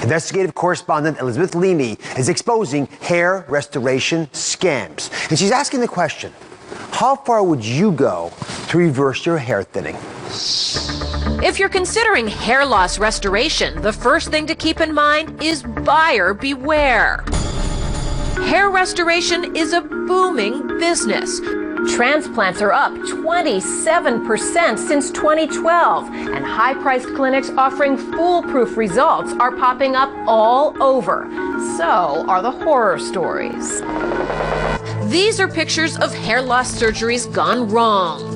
Investigative correspondent Elisabeth Leamy is exposing hair restoration scams. And she's asking the question, how far would you go to reverse your hair thinning? If you're considering hair loss restoration, the first thing to keep in mind is buyer beware. Hair restoration is a booming business. Transplants are up 27% since 2012, and high-priced clinics offering foolproof results are popping up all over. So are the horror stories. These are pictures of hair loss surgeries gone wrong.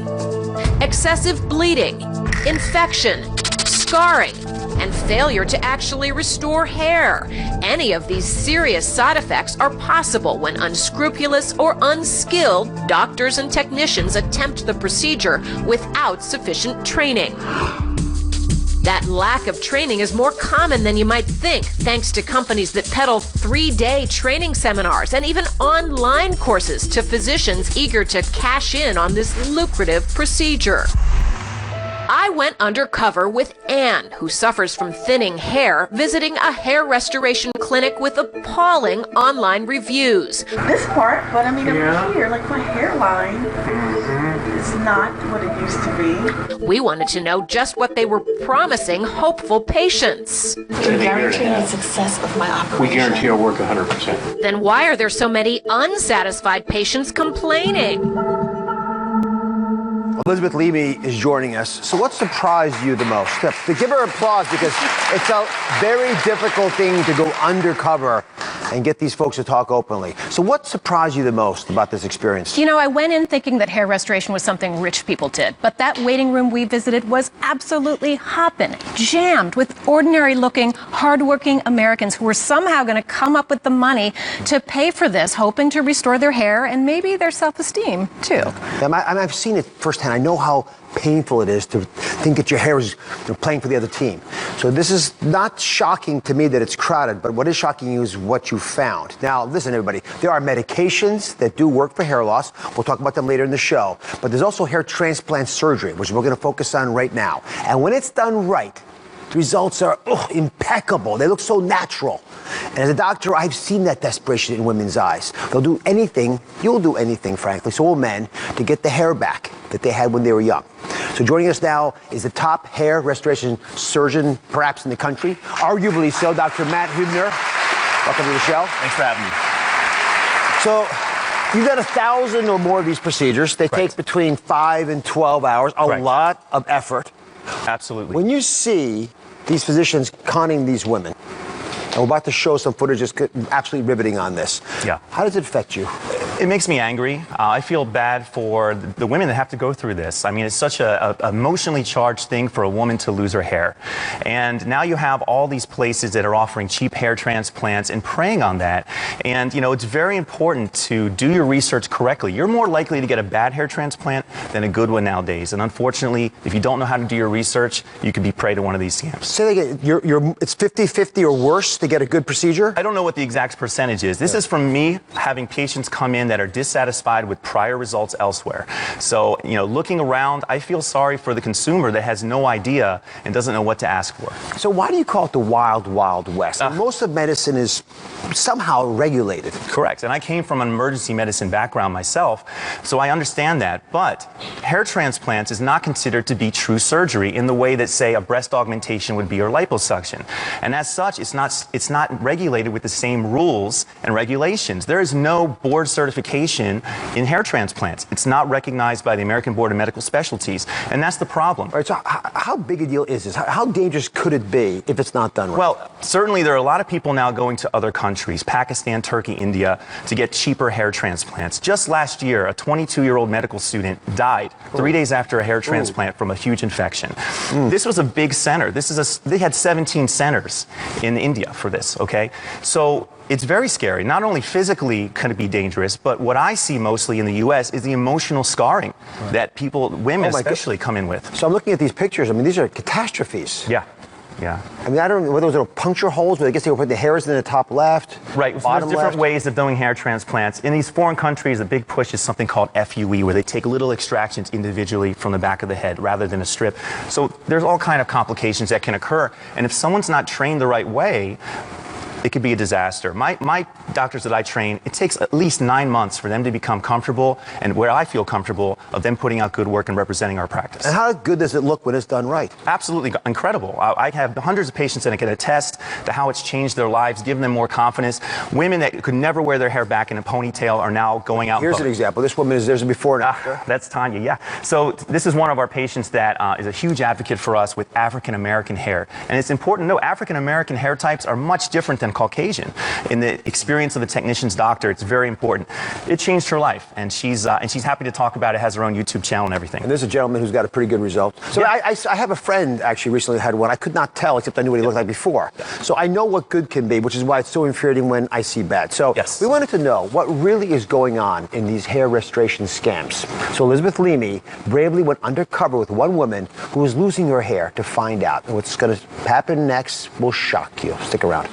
Excessive bleeding, infection, scarring, and failure to actually restore hair. Any of these serious side effects are possible when unscrupulous or unskilled doctors and technicians attempt the procedure without sufficient training. That lack of training is more common than you might think, thanks to companies that peddle 3-day training seminars and even online courses to physicians eager to cash in on this lucrative procedure. I went undercover with Anne, who suffers from thinning hair, visiting a hair restoration clinic with appalling online reviews. This part, but I mean over here, like my hairline is not what it used to be. We wanted to know just what they were promising hopeful patients. Can you guarantee the success of my operation? We guarantee our work 100%. Then why are there so many unsatisfied patients complaining? Elisabeth Leamy is joining us. So what surprised you the most? To give her applause, because it's a very difficult thing to go undercover and get these folks to talk openly. So what surprised you the most about this experience? You know, I went in thinking that hair restoration was something rich people did, but that waiting room we visited was absolutely hopping, jammed with ordinary-looking, hardworking Americans who were somehow going to come up with the money to pay for this, hoping to restore their hair and maybe their self-esteem, too. I've seen it firsthand. I know how painful it is to think that your hair is playing for the other team. So this is not shocking to me that it's crowded, but what is shocking you is what you found. Now, listen, everybody, there are medications that do work for hair loss. We'll talk about them later in the show. But there's also hair transplant surgery, which we're going to focus on right now. And when it's done right, the results are impeccable. They look so natural. And as a doctor, I've seen that desperation in women's eyes. They'll do anything, you'll do anything, frankly, so will men, to get the hair back that they had when they were young. So joining us now is the top hair restoration surgeon, perhaps in the country, arguably so, Dr. Matt Huebner. Welcome to the show. Thanks for having me. So you've done 1,000 or more of these procedures. They take between 5 and 12 hours, a lot of effort. Absolutely. When you see these physicians conning these women, and we're about to show some footage just absolutely riveting on this. Yeah. How does it affect you? It makes me angry. I feel bad for the women that have to go through this. I mean, it's such a emotionally charged thing for a woman to lose her hair. And now you have all these places that are offering cheap hair transplants and preying on that. And, you know, it's very important to do your research correctly. You're more likely to get a bad hair transplant than a good one nowadays. And unfortunately, if you don't know how to do your research, you could be prey to one of these scams. Say that again, it's 50-50 or worse to get a good procedure? I don't know what the exact percentage is. This is from me having patients come in that are dissatisfied with prior results elsewhere. So, you know, looking around, I feel sorry for the consumer that has no idea and doesn't know what to ask for. So why do you call it the wild, wild west? Most of medicine is somehow regulated. Correct. And I came from an emergency medicine background myself, so I understand that. But hair transplants is not considered to be true surgery in the way that, say, a breast augmentation would be or liposuction. And as such, it's not regulated with the same rules and regulations. There is no board certification in hair transplants. It's not recognized by the American Board of Medical Specialties, and that's the problem. All right, so how big a deal is this? How dangerous could it be if it's not done right? Well, certainly there are a lot of people now going to other countries, Pakistan, Turkey, India, to get cheaper hair transplants. Just last year, a 22-year-old medical student died 3 days after a hair transplant from a huge infection. This was a big center. They had 17 centers in India for this, okay? So it's very scary. Not only physically can it be dangerous, but what I see mostly in the U.S. is the emotional scarring that women especially come in with. So I'm looking at these pictures. I mean, these are catastrophes. Yeah. Yeah. I mean, I don't know whether those little puncture holes, but I guess they were putting the hairs in the top left. Right, so bottom there's different left. ways of doing hair transplants. In these foreign countries, the big push is something called FUE, where they take little extractions individually from the back of the head rather than a strip. So there's all kind of complications that can occur, and if someone's not trained the right way, it could be a disaster. My doctors that I train, it takes at least 9 months for them to become comfortable, and where I feel comfortable of them putting out good work and representing our practice. And how good does it look when it's done right? Absolutely incredible. I have hundreds of patients that can attest to how it's changed their lives, given them more confidence. Women that could never wear their hair back in a ponytail are now going out. Here's an example. This woman there's a before and after. That's Tanya, yeah. So this is one of our patients that is a huge advocate for us with African American hair. And it's important to know African American hair types are much different than Caucasian. In the experience of the technician's doctor, it's very important. It changed her life, and she's happy to talk about it, has her own YouTube channel and everything. And there's a gentleman who's got a pretty good result. So Yeah. I have a friend actually recently had one. I could not tell, except I knew what he looked like before. So I know what good can be, which is why it's so infuriating when I see bad. So Yes. we wanted to know what really is going on in these hair restoration scams. So Elisabeth Leamy bravely went undercover with one woman who was losing her hair to find out. And what's going to happen next will shock you. Stick around.